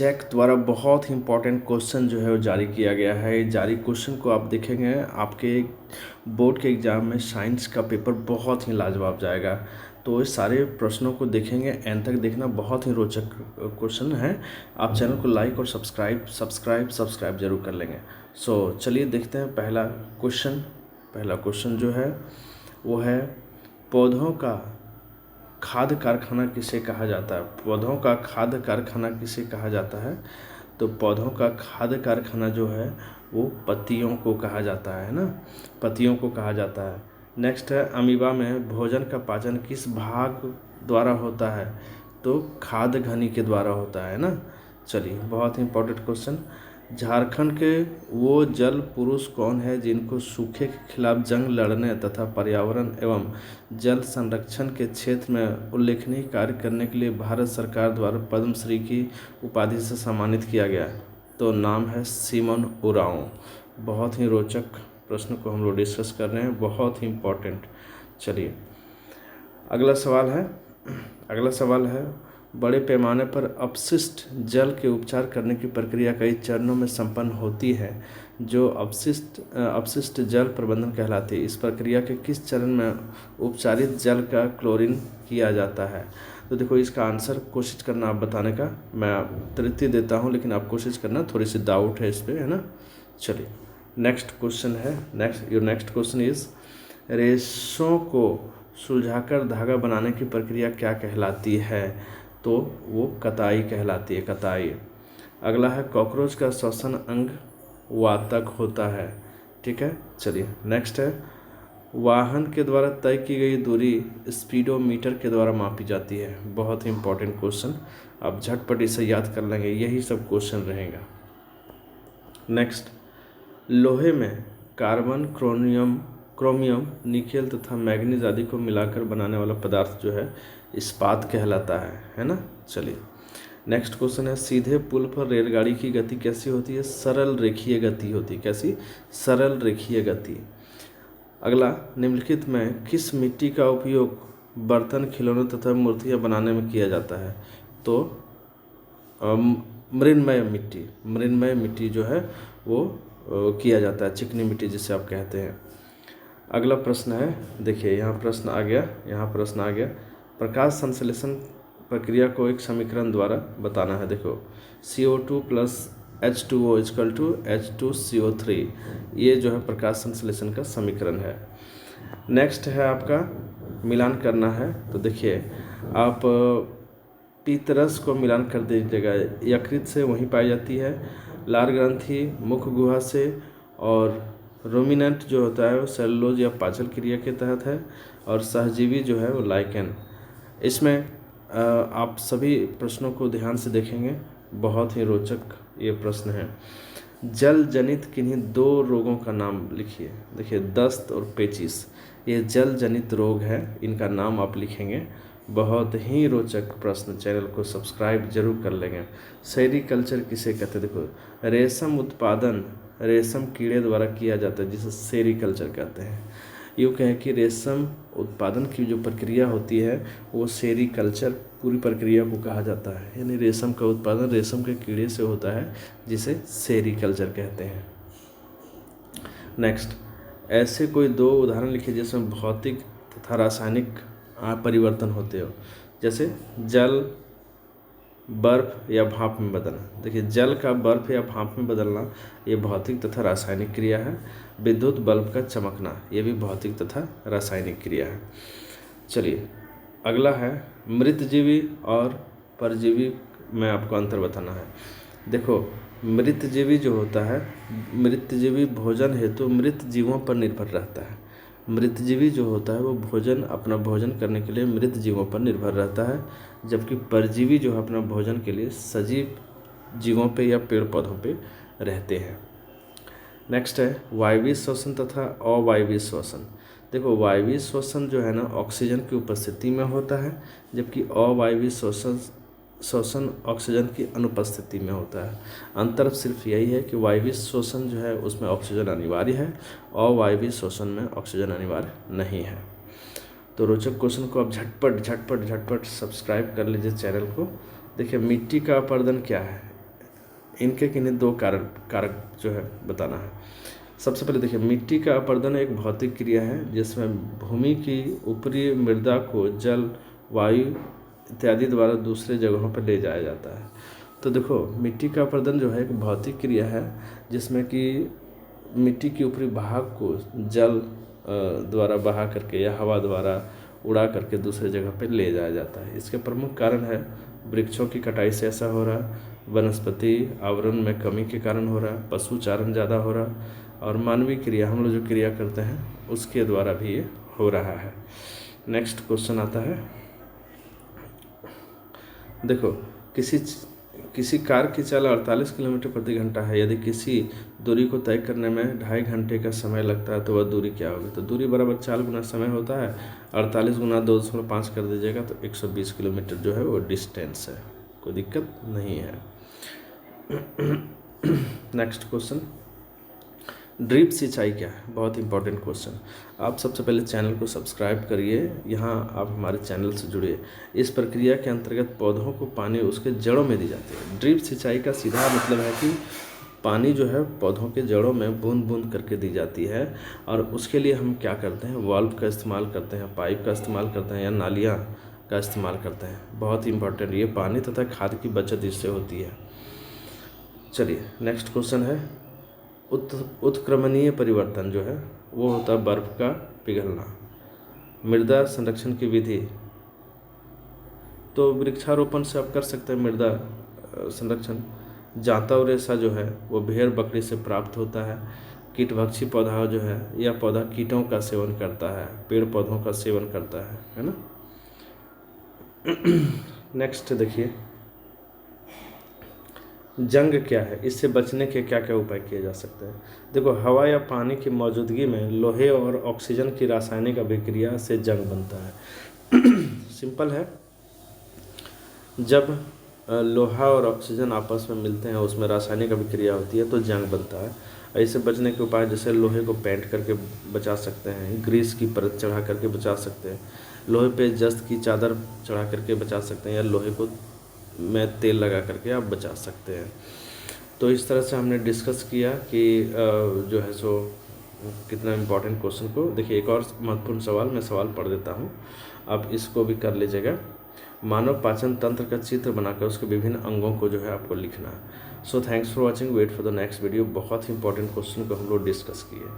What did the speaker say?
Check द्वारा बहुत ही इंपॉर्टेंट क्वेश्चन जो है वो जारी किया गया है। जारी क्वेश्चन को आप देखेंगे, आपके बोर्ड के एग्ज़ाम में साइंस का पेपर बहुत ही लाजवाब जाएगा। तो इस सारे प्रश्नों को देखेंगे, एंड तक देखना, बहुत ही रोचक क्वेश्चन है। आप चैनल को लाइक और सब्सक्राइब जरूर कर लेंगे। चलिए देखते हैं पहला क्वेश्चन जो है वो है, पौधों का खाद्य कारखाना किसे कहा जाता है? पौधों का खाद्य कारखाना किसे कहा जाता है? तो पौधों का खाद्य कारखाना जो है वो पत्तियों को कहा जाता है ना, पत्तियों को कहा जाता है। नेक्स्ट है, अमीबा में भोजन का पाचन किस भाग द्वारा होता है? तो खाद्य घनी के द्वारा होता है ना। चलिए, बहुत ही इंपॉर्टेंट क्वेश्चन। झारखंड के वो जल पुरुष कौन है जिनको सूखे के खिलाफ जंग लड़ने तथा पर्यावरण एवं जल संरक्षण के क्षेत्र में उल्लेखनीय कार्य करने के लिए भारत सरकार द्वारा पद्मश्री की उपाधि से सम्मानित किया गया? तो नाम है सिमोन उरांव। बहुत ही रोचक प्रश्न को हम लोग डिस्कस कर रहे हैं, बहुत ही इम्पोर्टेंट। चलिए, अगला सवाल है, बड़े पैमाने पर अपशिष्ट जल के उपचार करने की प्रक्रिया कई चरणों में संपन्न होती है, जो अपशिष्ट जल प्रबंधन कहलाती है। इस प्रक्रिया के किस चरण में उपचारित जल का क्लोरीन किया जाता है? तो देखो, इसका आंसर कोशिश करना आप बताने का, मैं तृतीय देता हूँ, लेकिन आप कोशिश करना, थोड़ी सी डाउट है इस पर, है ना। चलिए, नेक्स्ट क्वेश्चन है, नेक्स्ट क्वेश्चन इज, रेशों को सुलझाकर धागा बनाने की प्रक्रिया क्या कहलाती है? तो वो कताई कहलाती है, कताई। अगला है, कॉकरोच का श्वसन अंग वातक होता है। ठीक है, चलिए नेक्स्ट है, वाहन के द्वारा तय की गई दूरी स्पीडोमीटर के द्वारा मापी जाती है। बहुत ही इंपॉर्टेंट क्वेश्चन, आप झटपट इसे याद कर लेंगे, यही सब क्वेश्चन रहेगा। नेक्स्ट, लोहे में कार्बन, क्रोमियम, निकेल तथा मैग्नीज आदि को मिलाकर बनाने वाला पदार्थ जो है इस्पात कहलाता है ना। चलिए, नेक्स्ट क्वेश्चन है, सीधे पुल पर रेलगाड़ी की गति कैसी होती है? सरल रेखीय गति होती है। कैसी? सरल रेखीय गति। अगला, निम्नलिखित में किस मिट्टी का उपयोग बर्तन, खिलौने तथा मूर्तियाँ बनाने में किया जाता है? तो मृन्मय मिट्टी जो है वो किया जाता है, चिकनी मिट्टी जिसे आप कहते हैं। अगला प्रश्न है, देखिए यहाँ प्रश्न आ गया, प्रकाश संश्लेषण प्रक्रिया को एक समीकरण द्वारा बताना है। देखो, CO2 plus H2O equal to H2CO3, ये जो है प्रकाश संश्लेषण का समीकरण है। नेक्स्ट है आपका मिलान करना है। तो देखिए, आप पीतरस को मिलान कर दीजिएगा, यकृत से वहीं पाई जाती है, लार ग्रंथि मुख गुहा से, और रोमिनेंट जो होता है वो सेलुलोज या पाचन क्रिया के तहत है, और सहजीवी जो है वो लाइकेन। इसमें आप सभी प्रश्नों को ध्यान से देखेंगे, बहुत ही रोचक ये प्रश्न है। जल जनित किन्हीं दो रोगों का नाम लिखिए। देखिए, दस्त और पेचिस, ये जल जनित रोग है, इनका नाम आप लिखेंगे। बहुत ही रोचक प्रश्न, चैनल को सब्सक्राइब जरूर कर लेंगे। सेरीकल्चर किसे कहते हैं? देखो, रेशम उत्पादन रेशम कीड़े द्वारा किया जाता है, जिसे सेरीकल्चर कहते हैं। यूँ कहें कि रेशम उत्पादन की जो प्रक्रिया होती है वो सेरीकल्चर पूरी प्रक्रिया को कहा जाता है, यानी रेशम का उत्पादन रेशम के कीड़े से होता है, जिसे सेरीकल्चर कहते हैं। नेक्स्ट, ऐसे कोई दो उदाहरण लिखिए जिसमें भौतिक तथा रासायनिक परिवर्तन होते हो। जैसे जल बर्फ या भाप में बदलना। देखिए, जल का बर्फ या भाप में बदलना ये भौतिक तथा रासायनिक क्रिया है। विद्युत बल्ब का चमकना, ये भी भौतिक तथा रासायनिक क्रिया है। चलिए, अगला है, मृतजीवी और परजीवी में आपको अंतर बताना है। देखो, मृतजीवी जो होता है, मृतजीवी भोजन हेतु मृत जीवों पर निर्भर रहता है। मृतजीवी जो होता है वो अपना भोजन करने के लिए मृत जीवों पर निर्भर रहता है, जबकि परजीवी जो है अपना भोजन के लिए सजीव जीवों पे या पेड़ पौधों पे रहते हैं। नेक्स्ट है, वायवीय श्वसन तथा अवायवीय श्वसन। देखो, वायवीय श्वसन जो है ना ऑक्सीजन की उपस्थिति में होता है, जबकि अवायवीय श्वसन ऑक्सीजन की अनुपस्थिति में होता है। अंतर सिर्फ यही है कि वायवीय श्वसन जो है उसमें ऑक्सीजन अनिवार्य है, अवायवीय श्वसन में ऑक्सीजन अनिवार्य नहीं है। तो रोचक क्वेश्चन को आप झटपट सब्सक्राइब कर लीजिए चैनल को। देखिए, मिट्टी का अपरदन क्या है? इनके किन्हीं 2 कारक जो है बताना है। सबसे पहले देखिए, मिट्टी का अपरदन एक भौतिक क्रिया है जिसमें भूमि की ऊपरी मृदा को जल, वायु इत्यादि द्वारा दूसरे जगहों पर ले जाया जाता है। तो देखो, मिट्टी का अपरदन जो है एक भौतिक क्रिया है जिसमें कि मिट्टी के ऊपरी भाग को जल द्वारा बहा करके या हवा द्वारा उड़ा करके दूसरे जगह पर ले जाया जाता है। इसके प्रमुख कारण है वृक्षों की कटाई से ऐसा हो रहा, वनस्पति आवरण में कमी के कारण हो रहा, पशु चारण ज़्यादा हो रहा, और मानवीय क्रिया, हम लोग जो क्रिया करते हैं उसके द्वारा भी ये हो रहा है। नेक्स्ट क्वेश्चन आता है, देखो, किसी कार की चाल 48 किलोमीटर प्रति घंटा है। यदि किसी दूरी को तय करने में 2.5 घंटे का समय लगता है तो वह दूरी क्या होगी? तो दूरी बराबर चाल गुना समय होता है, 48 गुना 2.5 कर दीजिएगा तो 120 किलोमीटर जो है वो डिस्टेंस है, कोई दिक्कत नहीं है। नेक्स्ट क्वेश्चन, ड्रिप सिंचाई क्या है? बहुत इंपॉर्टेंट क्वेश्चन। आप सबसे पहले चैनल को सब्सक्राइब करिए, यहाँ आप हमारे चैनल से जुड़िए। इस प्रक्रिया के अंतर्गत पौधों को पानी उसके जड़ों में दी जाती है। ड्रिप सिंचाई का सीधा मतलब है कि पानी जो है पौधों के जड़ों में बूंद बूंद करके दी जाती है, और उसके लिए हम क्या करते हैं, वाल्व का इस्तेमाल करते हैं, पाइप का इस्तेमाल करते हैं, या नालियाँ का इस्तेमाल करते हैं। बहुत इंपॉर्टेंट, ये पानी तथा खाद की बचत इससे होती है। चलिए नेक्स्ट क्वेश्चन है, उत्क्रमणीय परिवर्तन जो है वो होता है बर्फ का पिघलना। मृदा संरक्षण की विधि, तो वृक्षारोपण से आप कर सकते हैं मृदा संरक्षण। जांता और रेशा जो है वो भेड़ बकरी से प्राप्त होता है। कीटभक्षी पौधा जो है, यह पौधा कीटों का सेवन करता है, पेड़ पौधों का सेवन करता है ना। नेक्स्ट देखिए, जंग क्या है, इससे बचने के क्या क्या उपाय किए जा सकते हैं? देखो, हवा या पानी की मौजूदगी में लोहे और ऑक्सीजन की रासायनिक अभिक्रिया से जंग बनता है। सिंपल है, जब लोहा और ऑक्सीजन आपस में मिलते हैं, उसमें रासायनिक अभिक्रिया होती है तो जंग बनता है। ऐसे बचने के उपाय, जैसे लोहे को पेंट करके बचा सकते हैं, ग्रीस की परत चढ़ा करके बचा सकते हैं, लोहे पे जस्त की चादर चढ़ा करके बचा सकते हैं, या लोहे को में तेल लगा करके आप बचा सकते हैं। तो इस तरह से हमने डिस्कस किया कि जो है सो कितना इम्पोर्टेंट क्वेश्चन को। देखिए, एक और महत्वपूर्ण सवाल, मैं सवाल पढ़ देता हूँ, आप इसको भी कर लीजिएगा। मानव पाचन तंत्र का चित्र बनाकर उसके विभिन्न अंगों को जो है आपको लिखना है। So thanks for watching, wait for the next video. बहुत ही इंपॉर्टेंट क्वेश्चन को हम लोग डिस्कस किए।